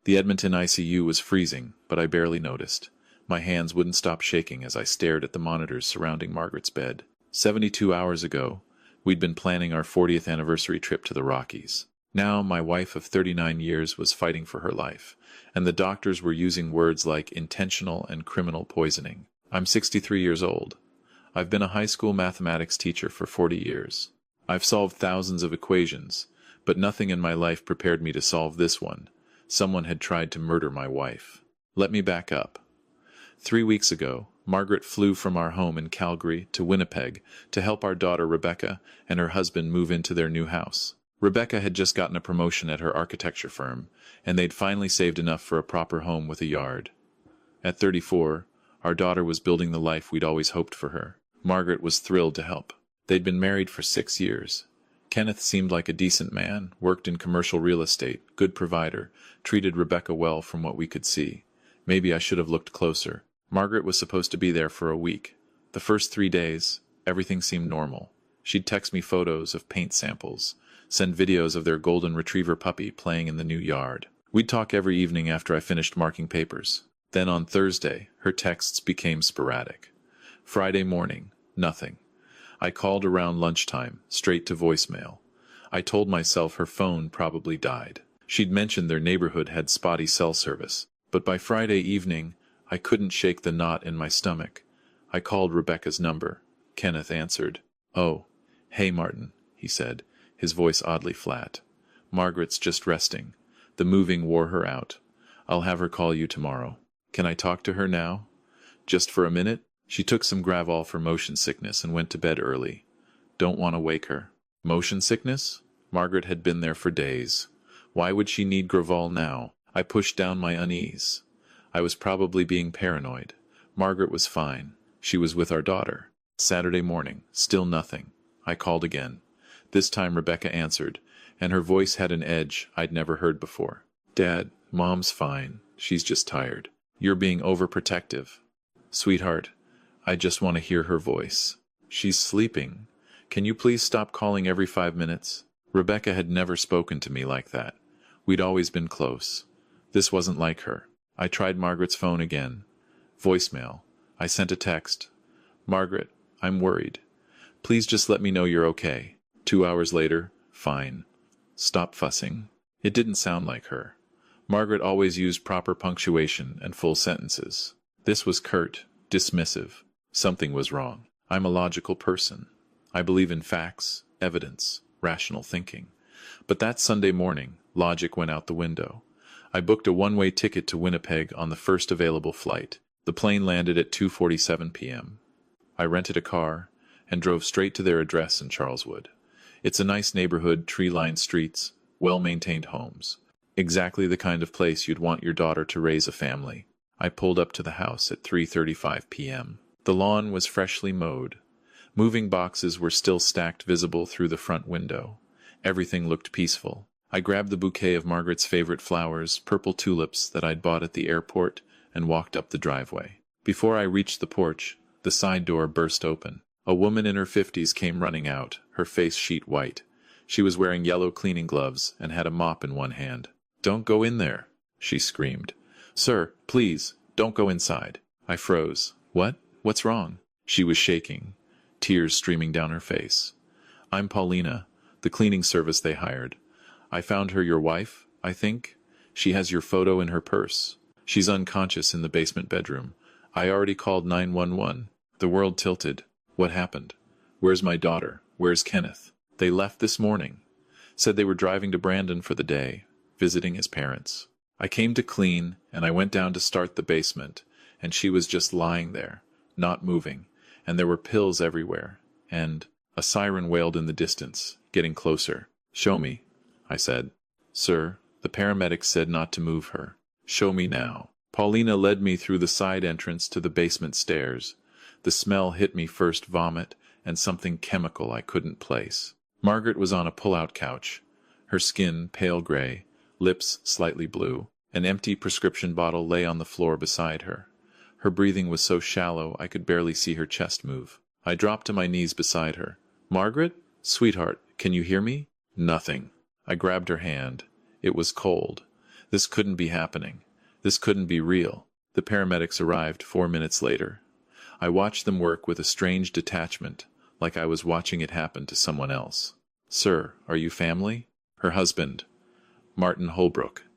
The Edmonton ICU was freezing, but I barely noticed. My hands wouldn't stop shaking as I stared at the monitors surrounding Margaret's bed. 72 hours ago, we'd been planning our 40th anniversary trip to the Rockies. Now, my wife of 39 years was fighting for her life, and the doctors were using words like intentional and criminal poisoning. I'm 63 years old. I've been a high school mathematics teacher for 40 years. I've solved thousands of equations, but nothing in my life prepared me to solve this one. Someone had tried to murder my wife. Let me back up. 3 weeks ago, Margaret flew from our home in Calgary to Winnipeg to help our daughter Rebecca and her husband move into their new house. Rebecca had just gotten a promotion at her architecture firm, and they'd finally saved enough for a proper home with a yard. At 34, our daughter was building the life we'd always hoped for her. Margaret was thrilled to help. They'd been married for 6 years. Kenneth seemed like a decent man, worked in commercial real estate, good provider, treated Rebecca well from what we could see. Maybe I should have looked closer. Margaret was supposed to be there for a week. The first 3 days, everything seemed normal. She'd text me photos of paint samples, send videos of their golden retriever puppy playing in the new yard. We'd talk every evening after I finished marking papers. Then on Thursday, her texts became sporadic. Friday morning, nothing. I called around lunchtime, straight to voicemail. I told myself her phone probably died. She'd mentioned their neighborhood had spotty cell service, but by Friday evening, I couldn't shake the knot in my stomach. I called Rebecca's number. Kenneth answered. "Oh, hey Martin," he said, his voice oddly flat. "Margaret's just resting. The moving wore her out. I'll have her call you tomorrow. Can I talk to her now? Just for a minute?" She took some Gravol for motion sickness and went to bed early. Don't want to wake her. Motion sickness? Margaret had been there for days. Why would she need Gravol now? I pushed down my unease. I was probably being paranoid. Margaret was fine. She was with our daughter. Saturday morning, still nothing. I called again. This time Rebecca answered, and her voice had an edge I'd never heard before. "Dad, Mom's fine. She's just tired. You're being overprotective." "Sweetheart, I just want to hear her voice. She's sleeping. Can you please stop calling every 5 minutes?" Rebecca had never spoken to me like that. We'd always been close. This wasn't like her. I tried Margaret's phone again. Voicemail. I sent a text. "Margaret, I'm worried. Please just let me know you're okay." 2 hours later, "Fine. Stop fussing." It didn't sound like her. Margaret always used proper punctuation and full sentences. This was curt, dismissive. Something was wrong. I'm a logical person. I believe in facts, evidence, rational thinking. But that Sunday morning, logic went out the window. I booked a one-way ticket to Winnipeg on the first available flight. The plane landed at 2:47 p.m. I rented a car and drove straight to their address in Charleswood. It's a nice neighborhood, tree-lined streets, well-maintained homes. Exactly the kind of place you'd want your daughter to raise a family. I pulled up to the house at 3:35 p.m. The lawn was freshly mowed. Moving boxes were still stacked visible through the front window. Everything looked peaceful. I grabbed the bouquet of Margaret's favorite flowers, purple tulips that I'd bought at the airport, and walked up the driveway. Before I reached the porch, the side door burst open. A woman in her 50s came running out, her face sheet white. She was wearing yellow cleaning gloves and had a mop in one hand. "Don't go in there," she screamed. "Sir, please, don't go inside." I froze. "What? What's wrong?" She was shaking, tears streaming down her face. "I'm Paulina, the cleaning service they hired. I found her your wife, I think. She has your photo in her purse. She's unconscious in the basement bedroom. I already called 911. The world tilted. What happened? Where's my daughter? Where's Kenneth? They left this morning. Said they were driving to Brandon for the day, visiting his parents. I came to clean, and I went down to start the basement, and she was just lying there, not moving, and there were pills everywhere, and a siren wailed in the distance, getting closer. "Show me," I said. "Sir, the paramedics said not to move her." "Show me now." Paulina led me through the side entrance to the basement stairs. The smell hit me first vomit and something chemical I couldn't place. Margaret was on a pull-out couch, her skin pale gray, lips slightly blue. An empty prescription bottle lay on the floor beside her. Her breathing was so shallow I could barely see her chest move. I dropped to my knees beside her. "Margaret? Sweetheart, can you hear me?" Nothing. I grabbed her hand. It was cold. This couldn't be happening. This couldn't be real. The paramedics arrived 4 minutes later. I watched them work with a strange detachment, like I was watching it happen to someone else. "Sir, are you family?" "Her husband, Martin Holbrook."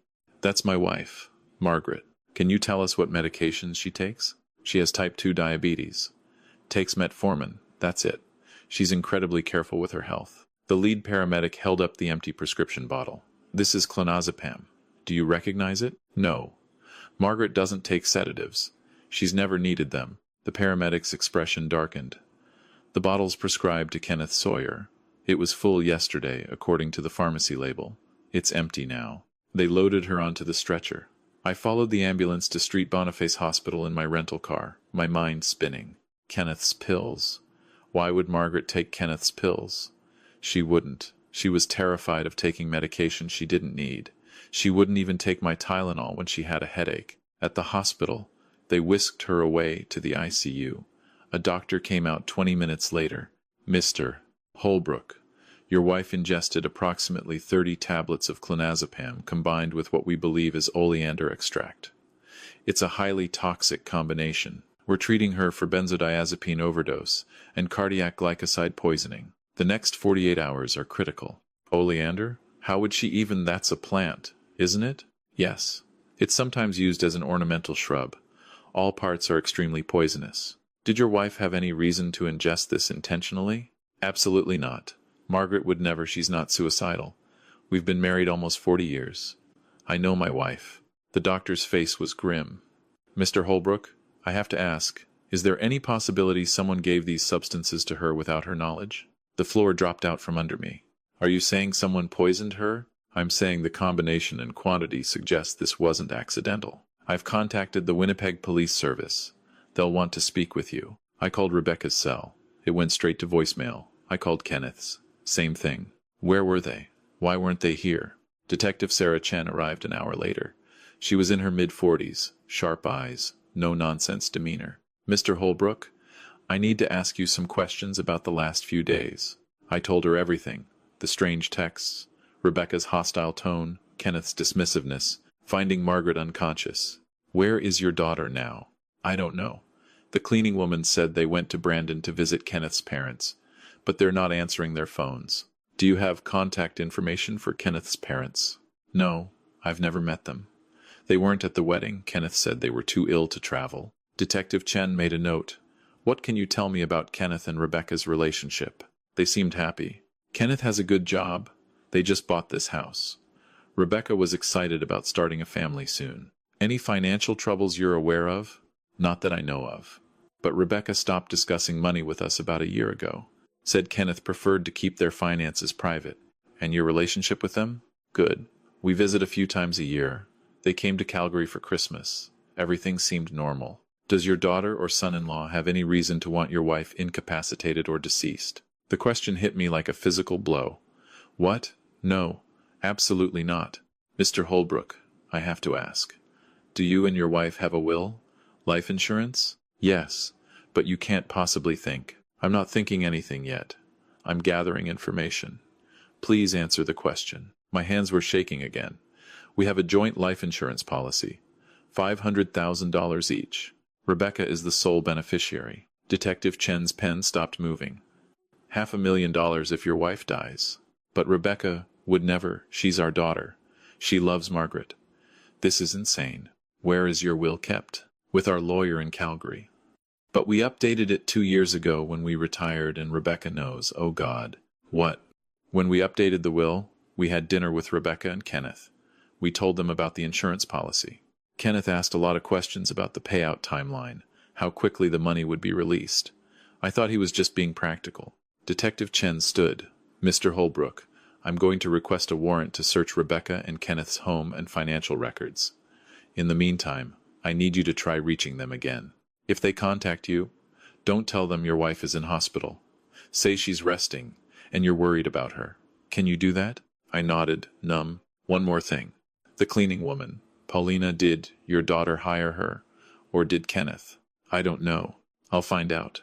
"That's my wife, Margaret. Can you tell us what medications she takes?" "She has type 2 diabetes. Takes metformin, that's it. She's incredibly careful with her health." The lead paramedic held up the empty prescription bottle. "This is clonazepam. Do you recognize it?" "No. Margaret doesn't take sedatives. She's never needed them." The paramedic's expression darkened. "The bottle's prescribed to Kenneth Sawyer. It was full yesterday, according to the pharmacy label. It's empty now." They loaded her onto the stretcher. I followed the ambulance to Street Boniface Hospital in my rental car, my mind spinning. Kenneth's pills. Why would Margaret take Kenneth's pills? She wouldn't. She was terrified of taking medication she didn't need. She wouldn't even take my Tylenol when she had a headache. At the hospital, they whisked her away to the ICU. A doctor came out 20 minutes later. "Mr. Holbrook, your wife ingested approximately 30 tablets of clonazepam combined with what we believe is oleander extract. It's a highly toxic combination. We're treating her for benzodiazepine overdose and cardiac glycoside poisoning. The next 48 hours are critical." "Oleander? How would she even? That's a plant, isn't it?" "Yes. It's sometimes used as an ornamental shrub. All parts are extremely poisonous." "Did your wife have any reason to ingest this intentionally?" "Absolutely not. Margaret would never. She's not suicidal. We've been married almost 40 years. I know my wife." The doctor's face was grim. "Mr. Holbrook, I have to ask, is there any possibility someone gave these substances to her without her knowledge?" The floor dropped out from under me. "Are you saying someone poisoned her?" "I'm saying the combination and quantity suggests this wasn't accidental. I've contacted the Winnipeg Police Service. They'll want to speak with you. I called Rebecca's cell. It went straight to voicemail. I called Kenneth's. Same thing. Where were they? Why weren't they here?" Detective Sarah Chen arrived an hour later. She was in her mid-40s, sharp eyes, no-nonsense demeanor. "Mr. Holbrook, I need to ask you some questions about the last few days." I told her everything. The strange texts, Rebecca's hostile tone, Kenneth's dismissiveness, finding Margaret unconscious. "Where is your daughter now?" "I don't know. The cleaning woman said they went to Brandon to visit Kenneth's parents, but they're not answering their phones." "Do you have contact information for Kenneth's parents?" "No, I've never met them. They weren't at the wedding. Kenneth said they were too ill to travel." Detective Chen made a note. "What can you tell me about Kenneth and Rebecca's relationship?" "They seemed happy. Kenneth has a good job. They just bought this house. Rebecca was excited about starting a family soon." "Any financial troubles you're aware of?" "Not that I know of. But Rebecca stopped discussing money with us about a year ago. Said Kenneth preferred to keep their finances private." "And your relationship with them?" "Good. We visit a few times a year. They came to Calgary for Christmas. Everything seemed normal." "Does your daughter or son-in-law have any reason to want your wife incapacitated or deceased?" The question hit me like a physical blow. "What? No, absolutely not." "Mr. Holbrook, I have to ask. Do you and your wife have a will? Life insurance?" "Yes, but you can't possibly think." "I'm not thinking anything yet. I'm gathering information. Please answer the question." My hands were shaking again. "We have a joint life insurance policy. $500,000 each. Rebecca is the sole beneficiary." Detective Chen's pen stopped moving. $500,000 if your wife dies. But Rebecca would never. She's our daughter. She loves Margaret. This is insane. Where is your will kept? With our lawyer in Calgary. But we updated it 2 years ago when we retired, and Rebecca knows. Oh God. What? When we updated the will, we had dinner with Rebecca and Kenneth. We told them about the insurance policy. Kenneth asked a lot of questions about the payout timeline, how quickly the money would be released. I thought he was just being practical. Detective Chen stood. "Mr. Holbrook, I'm going to request a warrant to search Rebecca and Kenneth's home and financial records. In the meantime, I need you to try reaching them again. If they contact you, don't tell them your wife is in hospital. Say she's resting, and you're worried about her. Can you do that?" I nodded, numb. "One more thing. The cleaning woman, Paulina, did your daughter hire her? Or did Kenneth?" "I don't know. I'll find out.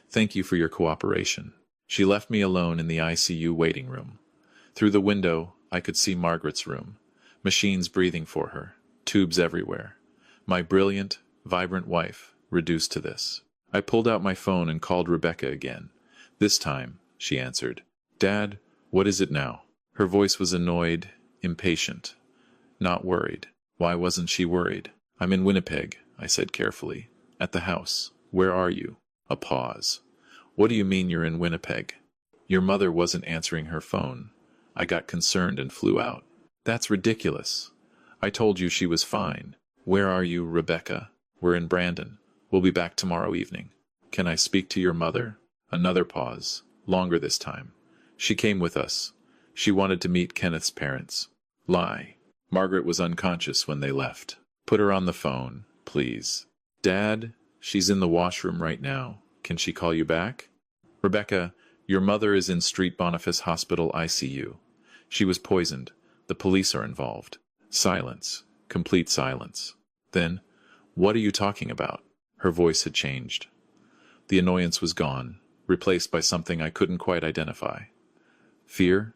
Thank you for your cooperation." She left me alone in the ICU waiting room. Through the window, I could see Margaret's room. Machines breathing for her, tubes everywhere. My brilliant, vibrant wife reduced to this. I pulled out my phone and called Rebecca again. This time, she answered. Dad, what is it now? Her voice was annoyed, impatient, not worried. Why wasn't she worried? I'm in Winnipeg, I said carefully. At the house. Where are you? A pause. What do you mean you're in Winnipeg? Your mother wasn't answering her phone. I got concerned and flew out. That's ridiculous. I told you she was fine. Where are you, Rebecca? We're in Brandon. We'll be back tomorrow evening. Can I speak to your mother? Another pause. Longer this time. She came with us. She wanted to meet Kenneth's parents. Lie. Margaret was unconscious when they left. Put her on the phone, please. Dad, she's in the washroom right now. Can she call you back? Rebecca, your mother is in Street Boniface Hospital ICU. She was poisoned. The police are involved. Silence. Complete silence. Then, what are you talking about? Her voice had changed. The annoyance was gone, replaced by something I couldn't quite identify. Fear?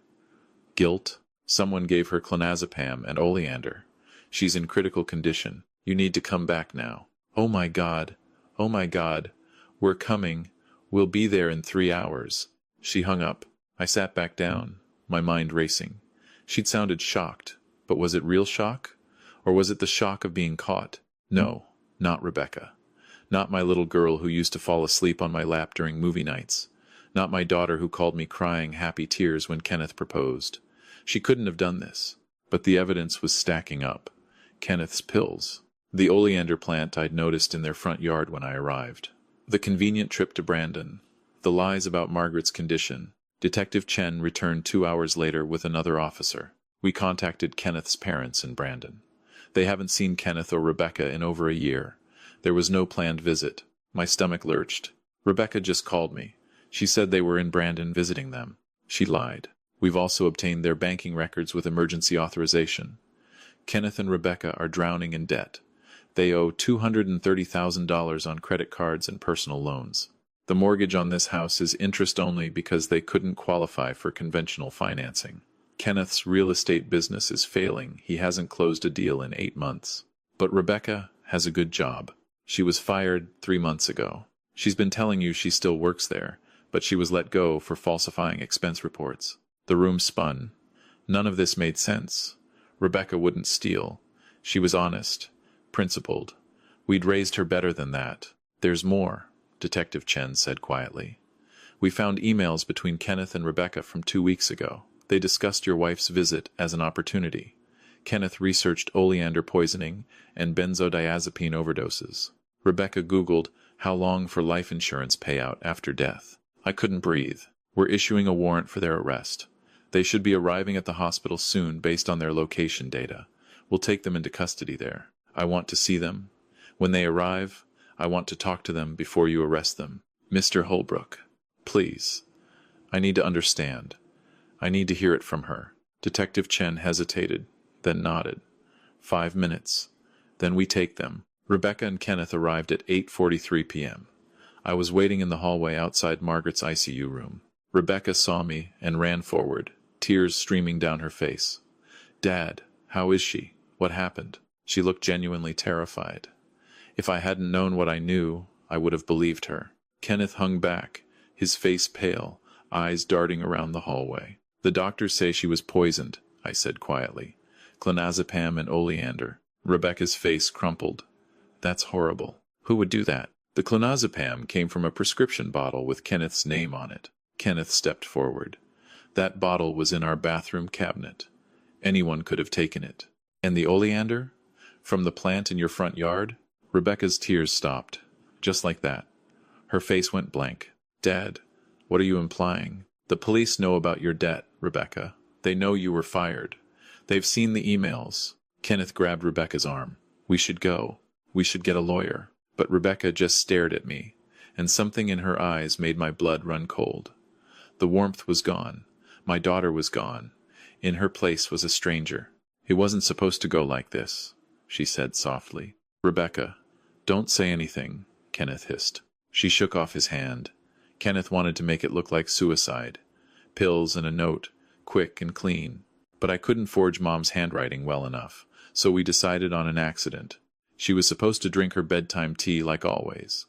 Guilt? Someone gave her clonazepam and oleander. She's in critical condition. You need to come back now. Oh my God. Oh my God. We're coming. We'll be there in 3 hours. She hung up. I sat back down, my mind racing. She'd sounded shocked, but was it real shock? Or was it the shock of being caught? No, not Rebecca. Not my little girl who used to fall asleep on my lap during movie nights. Not my daughter who called me crying happy tears when Kenneth proposed. She couldn't have done this, but the evidence was stacking up. Kenneth's pills. The oleander plant I'd noticed in their front yard when I arrived. The convenient trip to Brandon. The lies about Margaret's condition. Detective Chen returned 2 hours later with another officer. We contacted Kenneth's parents in Brandon. They haven't seen Kenneth or Rebecca in over a year. There was no planned visit. My stomach lurched. Rebecca just called me. She said they were in Brandon visiting them. She lied. We've also obtained their banking records with emergency authorization. Kenneth and Rebecca are drowning in debt. They owe $230,000 on credit cards and personal loans. The mortgage on this house is interest only because they couldn't qualify for conventional financing. Kenneth's real estate business is failing. He hasn't closed a deal in 8 months. But Rebecca has a good job. She was fired 3 months ago. She's been telling you she still works there, but she was let go for falsifying expense reports. The room spun. None of this made sense. Rebecca wouldn't steal. She was honest, principled. We'd raised her better than that. There's more, Detective Chen said quietly. We found emails between Kenneth and Rebecca from 2 weeks ago. They discussed your wife's visit as an opportunity. Kenneth researched oleander poisoning and benzodiazepine overdoses. Rebecca Googled how long for life insurance payout after death. I couldn't breathe. We're issuing a warrant for their arrest. They should be arriving at the hospital soon based on their location data. We'll take them into custody there. I want to see them. When they arrive, I want to talk to them before you arrest them. Mr. Holbrook, please. I need to understand. I need to hear it from her. Detective Chen hesitated, then nodded. 5 minutes. Then we take them. Rebecca and Kenneth arrived at 8:43 p.m. I was waiting in the hallway outside Margaret's ICU room. Rebecca saw me and ran forward, tears streaming down her face. Dad, how is she? What happened? She looked genuinely terrified. If I hadn't known what I knew, I would have believed her. Kenneth hung back, his face pale, eyes darting around the hallway. The doctors say she was poisoned, I said quietly. Clonazepam and oleander. Rebecca's face crumpled. That's horrible. Who would do that? The clonazepam came from a prescription bottle with Kenneth's name on it. Kenneth stepped forward. That bottle was in our bathroom cabinet. Anyone could have taken it. And the oleander? From the plant in your front yard? Rebecca's tears stopped. Just like that. Her face went blank. Dad, what are you implying? The police know about your debt, Rebecca. They know you were fired. They've seen the emails. Kenneth grabbed Rebecca's arm. We should go. We should get a lawyer. But Rebecca just stared at me, and something in her eyes made my blood run cold. The warmth was gone. My daughter was gone. In her place was a stranger. It wasn't supposed to go like this, she said softly. Rebecca, don't say anything, Kenneth hissed. She shook off his hand. Kenneth wanted to make it look like suicide. Pills and a note, quick and clean. But I couldn't forge Mom's handwriting well enough, so we decided on an accident. She was supposed to drink her bedtime tea like always.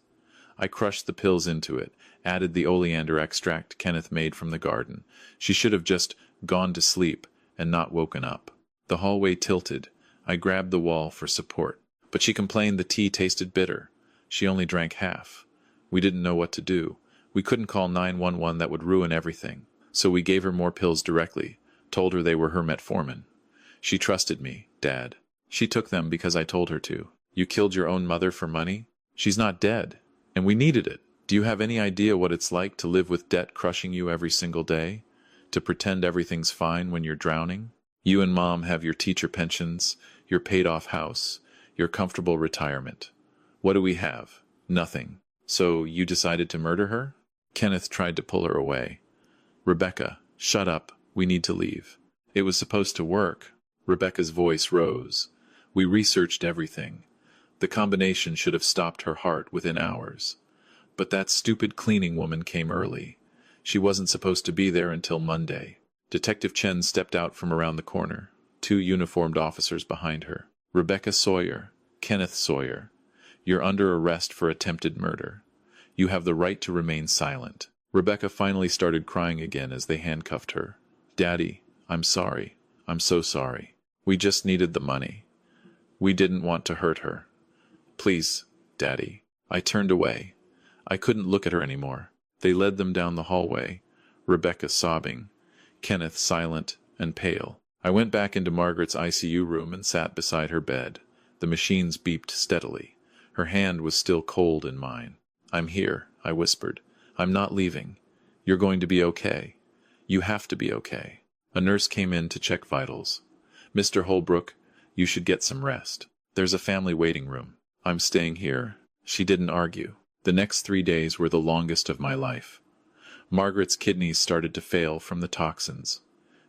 I crushed the pills into it, added the oleander extract Kenneth made from the garden. She should have just gone to sleep and not woken up. The hallway tilted. I grabbed the wall for support. But she complained the tea tasted bitter. She only drank half. We didn't know what to do. We couldn't call 911, that would ruin everything. So we gave her more pills directly, told her they were her metformin. She trusted me, Dad. She took them because I told her to. You killed your own mother for money? She's not dead. And we needed it. Do you have any idea what it's like to live with debt crushing you every single day? To pretend everything's fine when you're drowning? You and Mom have your teacher pensions, your paid-off house, your comfortable retirement. What do we have? Nothing. So you decided to murder her? Kenneth tried to pull her away. Rebecca, shut up. We need to leave. It was supposed to work. Rebecca's voice rose. We researched everything. The combination should have stopped her heart within hours. But that stupid cleaning woman came early. She wasn't supposed to be there until Monday. Detective Chen stepped out from around the corner, 2 uniformed officers behind her. Rebecca Sawyer, Kenneth Sawyer, you're under arrest for attempted murder. You have the right to remain silent. Rebecca finally started crying again as they handcuffed her. Daddy, I'm sorry. I'm so sorry. We just needed the money. We didn't want to hurt her. Please, Daddy. I turned away. I couldn't look at her anymore. They led them down the hallway, Rebecca sobbing, Kenneth silent and pale. I went back into Margaret's ICU room and sat beside her bed. The machines beeped steadily. Her hand was still cold in mine. I'm here, I whispered. I'm not leaving. You're going to be okay. You have to be okay. A nurse came in to check vitals. Mr. Holbrook, you should get some rest. There's a family waiting room. I'm staying here. She didn't argue. The next 3 days were the longest of my life. Margaret's kidneys started to fail from the toxins.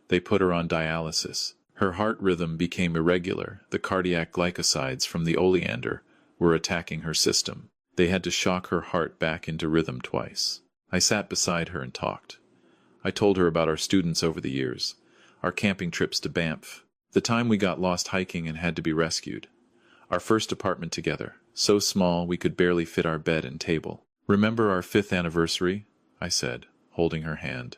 They put her on dialysis. Her heart rhythm became irregular. The cardiac glycosides from the oleander were attacking her system. They had to shock her heart back into rhythm twice. I sat beside her and talked. I told her about our students over the years, our camping trips to Banff, the time we got lost hiking and had to be rescued, our first apartment together, so small we could barely fit our bed and table. Remember our 5th anniversary? I said, holding her hand.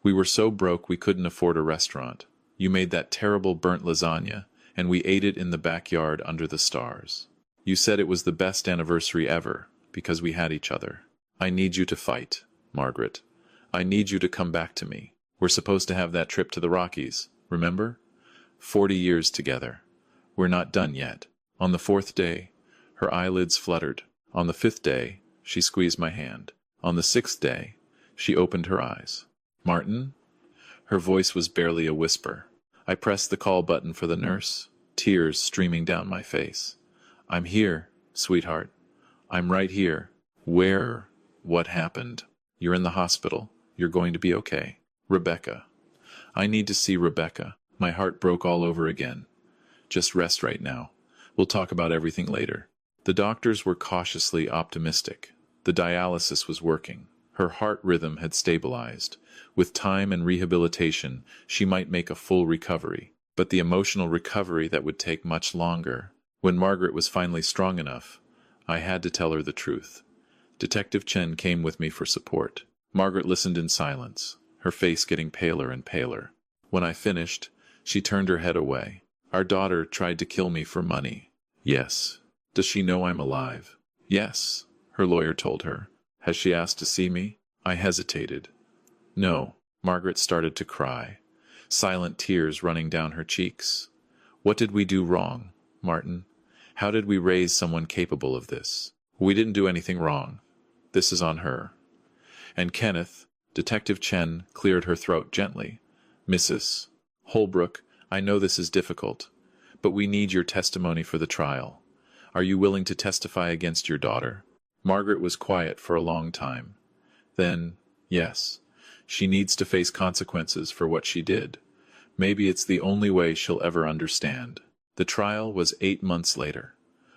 We were so broke we couldn't afford a restaurant. You made that terrible burnt lasagna, and we ate it in the backyard under the stars. You said it was the best anniversary ever, because we had each other. I need you to fight, Margaret. I need you to come back to me. We're supposed to have that trip to the Rockies, remember? 40 years together. We're not done yet. On the 4th day, her eyelids fluttered. On the 5th day, she squeezed my hand. On the 6th day, she opened her eyes. Martin? Her voice was barely a whisper. I pressed the call button for the nurse, tears streaming down my face. I'm here, sweetheart. I'm right here. Where? What happened? You're in the hospital. You're going to be okay. Rebecca. I need to see Rebecca. My heart broke all over again. Just rest right now. We'll talk about everything later. The doctors were cautiously optimistic. The dialysis was working. Her heart rhythm had stabilized. With time and rehabilitation, she might make a full recovery. But the emotional recovery that would take much longer. When Margaret was finally strong enough, I had to tell her the truth. Detective Chen came with me for support. Margaret listened in silence, her face getting paler and paler. When I finished, she turned her head away. Our daughter tried to kill me for money. Yes. Does she know I'm alive? Yes, her lawyer told her. Has she asked to see me? I hesitated. No. Margaret started to cry, silent tears running down her cheeks. What did we do wrong, Martin? How did we raise someone capable of this? We didn't do anything wrong. This is on her. And Kenneth, Detective Chen, cleared her throat gently. Mrs. Holbrook, I know this is difficult, but we need your testimony for the trial. Are you willing to testify against your daughter? Margaret was quiet for a long time. Then, yes, she needs to face consequences for what she did. Maybe it's the only way she'll ever understand. The trial was 8 months later.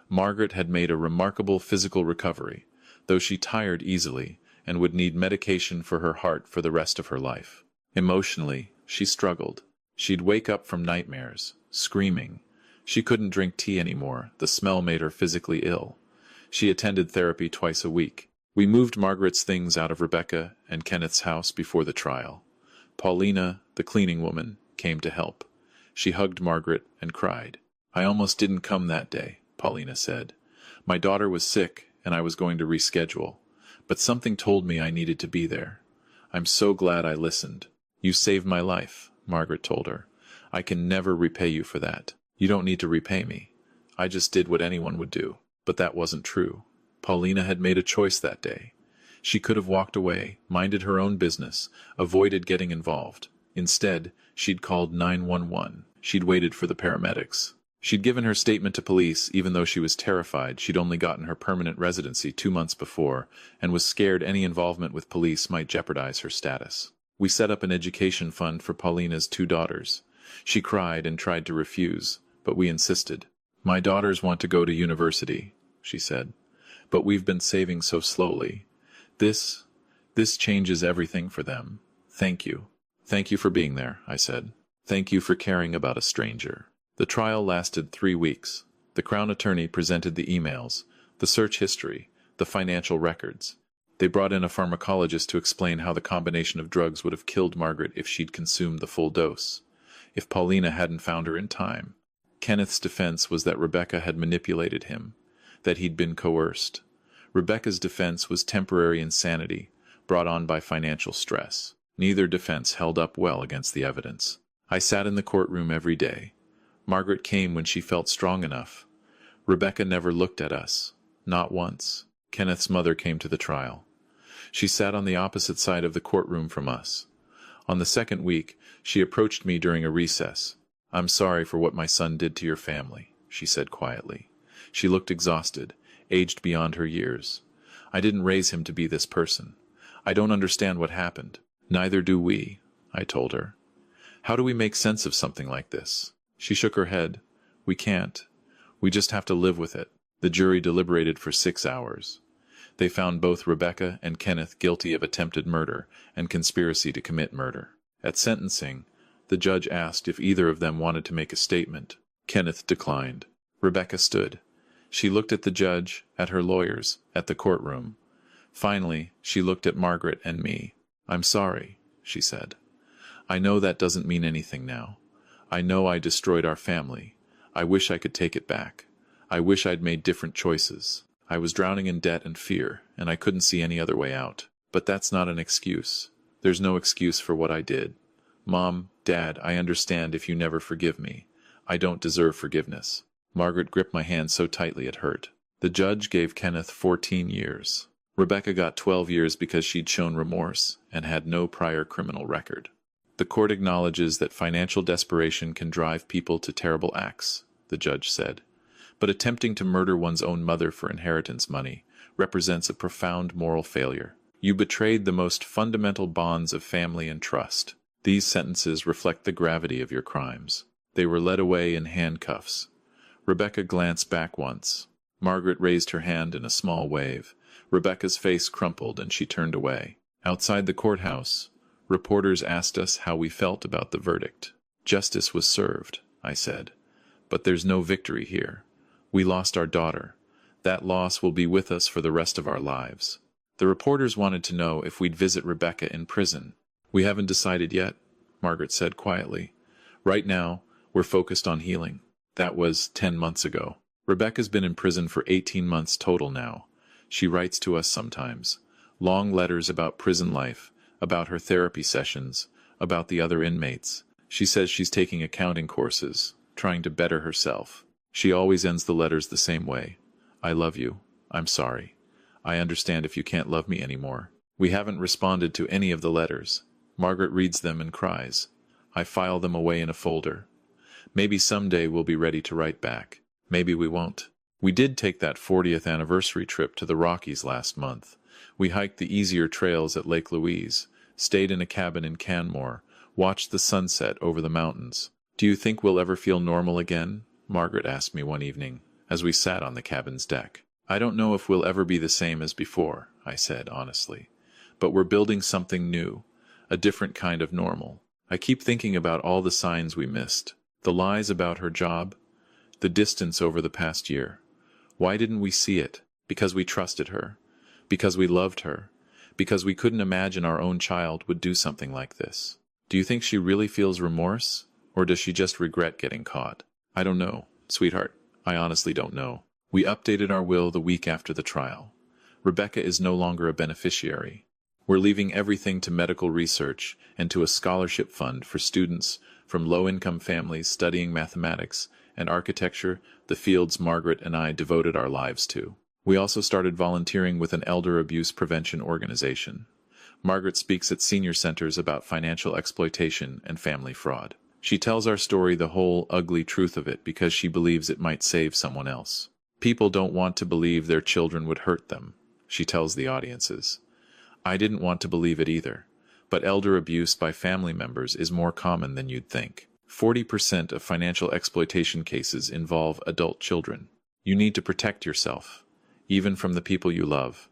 Margaret had made a remarkable physical recovery, though she tired easily and would need medication for her heart for the rest of her life. Emotionally, she struggled. She'd wake up from nightmares, screaming. She couldn't drink tea anymore. The smell made her physically ill. She attended therapy twice a week. We moved Margaret's things out of Rebecca and Kenneth's house before the trial. Paulina, the cleaning woman, came to help. She hugged Margaret and cried. "I almost didn't come that day," Paulina said. "My daughter was sick, and I was going to reschedule. But something told me I needed to be there. I'm so glad I listened." "You saved my life," Margaret told her. "I can never repay you for that." "You don't need to repay me. I just did what anyone would do." But that wasn't true. Paulina had made a choice that day. She could have walked away, minded her own business, avoided getting involved. Instead, she'd called 911. She'd waited for the paramedics. She'd given her statement to police, even though she was terrified. She'd only gotten her permanent residency 2 months before, and was scared any involvement with police might jeopardize her status. We set up an education fund for Paulina's 2 daughters. She cried and tried to refuse, but we insisted. "My daughters want to go to university," she said. "But we've been saving so slowly. This changes everything for them. Thank you." "Thank you for being there," I said. "Thank you for caring about a stranger." The trial lasted 3 weeks. The Crown Attorney presented the emails, the search history, the financial records. They brought in a pharmacologist to explain how the combination of drugs would have killed Margaret if she'd consumed the full dose, if Paulina hadn't found her in time. Kenneth's defense was that Rebecca had manipulated him, that he'd been coerced. Rebecca's defense was temporary insanity, brought on by financial stress. Neither defense held up well against the evidence. I sat in the courtroom every day. Margaret came when she felt strong enough. Rebecca never looked at us, not once. Kenneth's mother came to the trial. She sat on the opposite side of the courtroom from us. On the second week, she approached me during a recess. "I'm sorry for what my son did to your family," she said quietly. She looked exhausted, aged beyond her years. "I didn't raise him to be this person. I don't understand what happened." "Neither do we," I told her. "How do we make sense of something like this?" She shook her head. "We can't. We just have to live with it." The jury deliberated for 6 hours. They found both Rebecca and Kenneth guilty of attempted murder and conspiracy to commit murder. At sentencing, the judge asked if either of them wanted to make a statement. Kenneth declined. Rebecca stood. She looked at the judge, at her lawyers, at the courtroom. Finally, she looked at Margaret and me. "I'm sorry," she said. "I know that doesn't mean anything now. I know I destroyed our family. I wish I could take it back. I wish I'd made different choices. I was drowning in debt and fear, and I couldn't see any other way out. But that's not an excuse. There's no excuse for what I did. Mom, Dad, I understand if you never forgive me. I don't deserve forgiveness." Margaret gripped my hand so tightly it hurt. The judge gave Kenneth 14 years. Rebecca got 12 years because she'd shown remorse and had no prior criminal record. "The court acknowledges that financial desperation can drive people to terrible acts," the judge said. "But attempting to murder one's own mother for inheritance money represents a profound moral failure. You betrayed the most fundamental bonds of family and trust. These sentences reflect the gravity of your crimes." They were led away in handcuffs. Rebecca glanced back once. Margaret raised her hand in a small wave. Rebecca's face crumpled and she turned away. Outside the courthouse, reporters asked us how we felt about the verdict. "Justice was served," I said. "But there's no victory here. We lost our daughter. That loss will be with us for the rest of our lives." The reporters wanted to know if we'd visit Rebecca in prison. "We haven't decided yet," Margaret said quietly. "Right now, we're focused on healing." That was 10 months ago. Rebecca's been in prison for 18 months total now. She writes to us sometimes. Long letters about prison life, about her therapy sessions, about the other inmates. She says she's taking accounting courses, trying to better herself. She always ends the letters the same way. "I love you. I'm sorry. I understand if you can't love me anymore." We haven't responded to any of the letters. Margaret reads them and cries. I file them away in a folder. Maybe someday we'll be ready to write back. Maybe we won't. We did take that 40th anniversary trip to the Rockies last month. We hiked the easier trails at Lake Louise, stayed in a cabin in Canmore, watched the sunset over the mountains. "Do you think we'll ever feel normal again?" Margaret asked me one evening, as we sat on the cabin's deck. "I don't know if we'll ever be the same as before," I said honestly. "But we're building something new, a different kind of normal." I keep thinking about all the signs we missed. The lies about her job, the distance over the past year. Why didn't we see it? Because we trusted her. Because we loved her. Because we couldn't imagine our own child would do something like this. Do you think she really feels remorse? Or does she just regret getting caught? I don't know, sweetheart. I honestly don't know. We updated our will the week after the trial. Rebecca is no longer a beneficiary. We're leaving everything to medical research and to a scholarship fund for students from low-income families studying mathematics and architecture, the fields Margaret and I devoted our lives to. We also started volunteering with an elder abuse prevention organization. Margaret speaks at senior centers about financial exploitation and family fraud. She tells our story the whole ugly truth of it because she believes it might save someone else. People don't want to believe their children would hurt them, she tells the audiences. I didn't want to believe it either, but elder abuse by family members is more common than you'd think. 40% of financial exploitation cases involve adult children. You need to protect yourself, even from the people you love,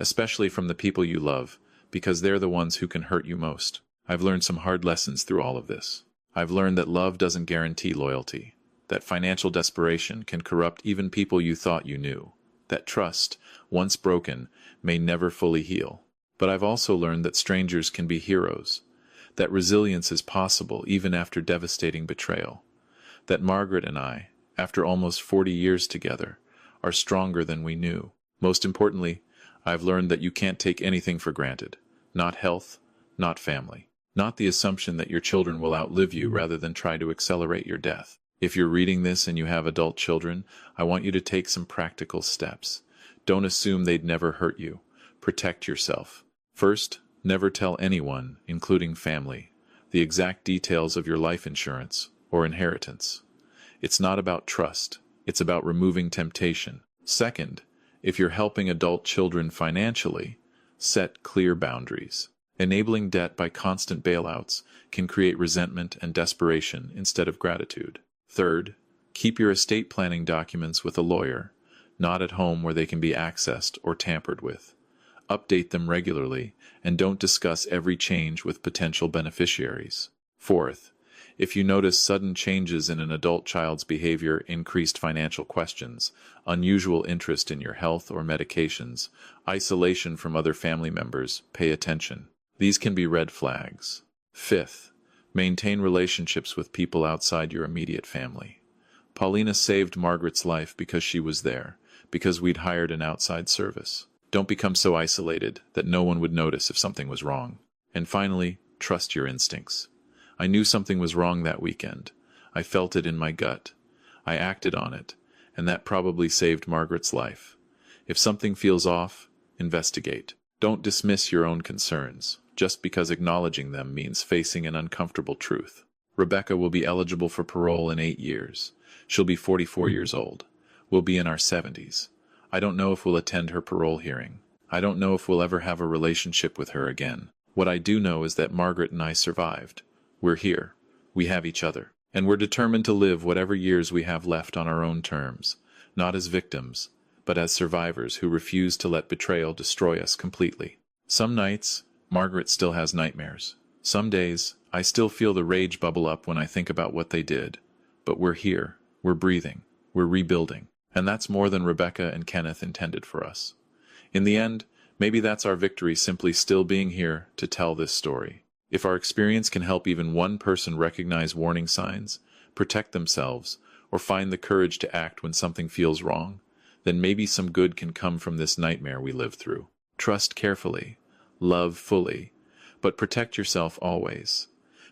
especially from the people you love, because they're the ones who can hurt you most. I've learned some hard lessons through all of this. I've learned that love doesn't guarantee loyalty, that financial desperation can corrupt even people you thought you knew, that trust, once broken, may never fully heal. But I've also learned that strangers can be heroes, that resilience is possible even after devastating betrayal, that Margaret and I, after almost 40 years together, are stronger than we knew. Most importantly, I've learned that you can't take anything for granted, not health, not family, not the assumption that your children will outlive you rather than try to accelerate your death. If you're reading this and you have adult children, I want you to take some practical steps. Don't assume they'd never hurt you. Protect yourself. First, never tell anyone, including family, the exact details of your life insurance or inheritance. It's not about trust. It's about removing temptation. Second, if you're helping adult children financially, set clear boundaries. Enabling debt by constant bailouts can create resentment and desperation instead of gratitude. Third, keep your estate planning documents with a lawyer, not at home where they can be accessed or tampered with. Update them regularly, and don't discuss every change with potential beneficiaries. Fourth, if you notice sudden changes in an adult child's behavior, increased financial questions, unusual interest in your health or medications, isolation from other family members, pay attention. These can be red flags. Fifth, maintain relationships with people outside your immediate family. Paulina saved Margaret's life because she was there, because we'd hired an outside service. Don't become so isolated that no one would notice if something was wrong. And finally, trust your instincts. I knew something was wrong that weekend. I felt it in my gut. I acted on it, and that probably saved Margaret's life. If something feels off, investigate. Don't dismiss your own concerns, just because acknowledging them means facing an uncomfortable truth. Rebecca will be eligible for parole in 8 years. She'll be 44 years old. We'll be in our 70s. I don't know if we'll attend her parole hearing. I don't know if we'll ever have a relationship with her again. What I do know is that Margaret and I survived. We're here. We have each other. And we're determined to live whatever years we have left on our own terms, not as victims, but as survivors who refuse to let betrayal destroy us completely. Some nights, Margaret still has nightmares. Some days, I still feel the rage bubble up when I think about what they did. But we're here. We're breathing. We're rebuilding. And that's more than Rebecca and Kenneth intended for us. In the end, maybe that's our victory, simply still being here to tell this story. If our experience can help even one person recognize warning signs, protect themselves, or find the courage to act when something feels wrong, then maybe some good can come from this nightmare we live through. Trust carefully, love fully, but protect yourself always,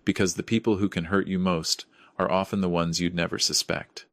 because the people who can hurt you most are often the ones you'd never suspect.